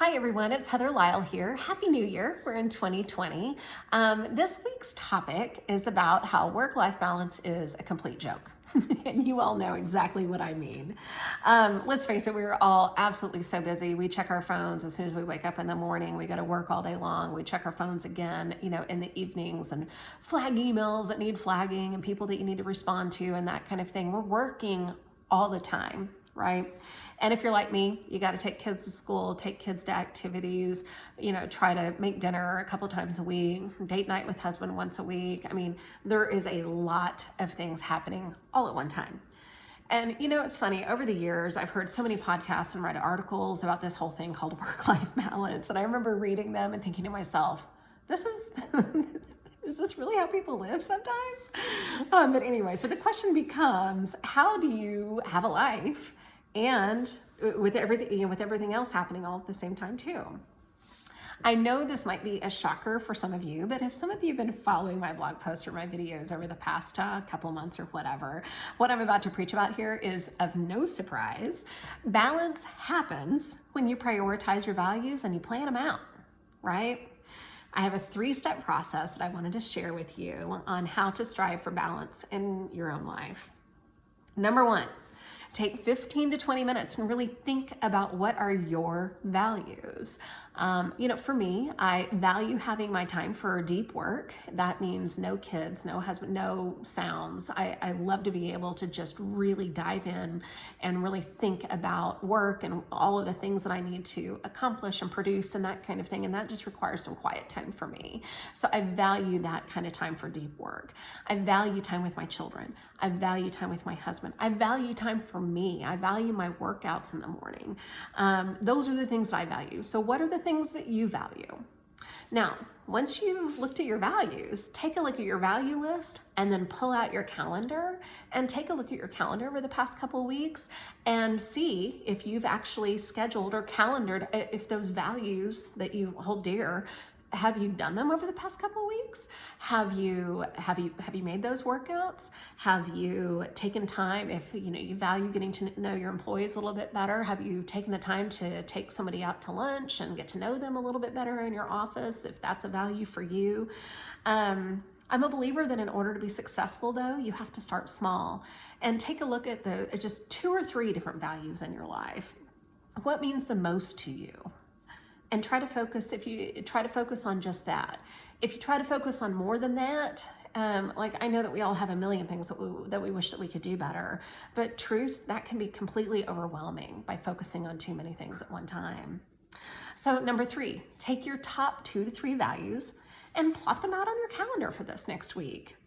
Hi everyone, it's Heather Lisle here. Happy New Year. We're in 2020. This week's topic is about how work-life balance is a complete joke. And you all know exactly what I mean. Let's face it, we're all absolutely so busy. We check our phones as soon as we wake up in the morning. We go to work all day long. We check our phones again, in the evenings, and flag emails that need flagging and people that you need to respond to and that kind of thing. We're working all the time, right? And if you're like me, you got to take kids to school, take kids to activities, try to make dinner a couple times a week, date night with husband once a week. I mean, there is a lot of things happening all at one time. And it's funny, over the years, I've heard so many podcasts and read articles about this whole thing called work-life balance. And I remember reading them and thinking to myself, this is, is this really how people live sometimes? But anyway, so the question becomes, how do you have a life and with everything else happening all at the same time too? I know this might be a shocker for some of you, but if some of you have been following my blog posts or my videos over the past couple months or whatever, what I'm about to preach about here is of no surprise. Balance happens when you prioritize your values and you plan them out, right? I have a 3-step process that I wanted to share with you on how to strive for balance in your own life. Number 1, take 15 to 20 minutes and really think about what are your values. For me, I value having my time for deep work. That means no kids, no husband, no sounds. I love to be able to just really dive in and really think about work and all of the things that I need to accomplish and produce and that kind of thing. And that just requires some quiet time for me. So I value that kind of time for deep work. I value time with my children. I value time with my husband. I value time for me. I value my workouts in the morning. Those are the things that I value. So what are the things that you value? Now, once you've looked at your values, take a look at your value list and then pull out your calendar and take a look at your calendar over the past couple of weeks and see if you've actually scheduled or calendared if those values that you hold dear, have you done them over the past couple of weeks? Have you made those workouts? Have you taken time, if you value getting to know your employees a little bit better, have you taken the time to take somebody out to lunch and get to know them a little bit better in your office, if that's a value for you? I'm a believer that in order to be successful, though, you have to start small and take a look at just 2 or 3 different values in your life. What means the most to you? And try to focus, if you try to focus on just that. If you try to focus on more than that, I know that we all have a million things that we wish that we could do better, but truth, that can be completely overwhelming by focusing on too many things at one time. So number 3, take your top 2 to 3 values and plot them out on your calendar for this next week.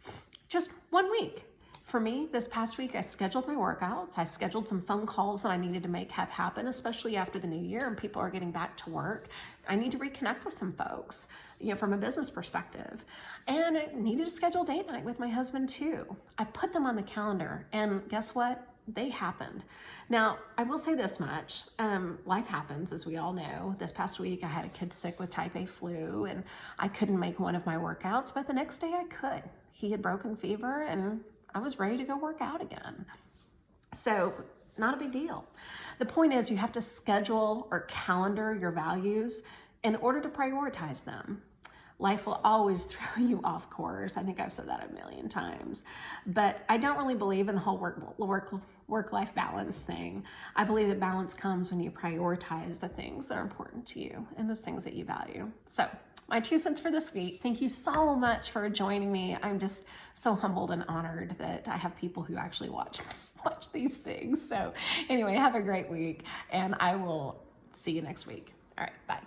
Just 1 week. For me, this past week, I scheduled my workouts. I scheduled some phone calls that I needed to make happen, especially after the new year and people are getting back to work. I need to reconnect with some folks, from a business perspective. And I needed to schedule date night with my husband too. I put them on the calendar and guess what? They happened. Now, I will say this much, life happens, as we all know. This past week, I had a kid sick with type A flu and I couldn't make one of my workouts, but the next day I could. He had broken fever and I was ready to go work out again. So not a big deal. The point is you have to schedule or calendar your values in order to prioritize them. Life will always throw you off course. I think I've said that a million times, but I don't really believe in the whole work-life balance thing. I believe that balance comes when you prioritize the things that are important to you and the things that you value. So my 2 cents for this week. Thank you so much for joining me. I'm just so humbled and honored that I have people who actually watch these things. So anyway, have a great week and I will see you next week. All right, bye.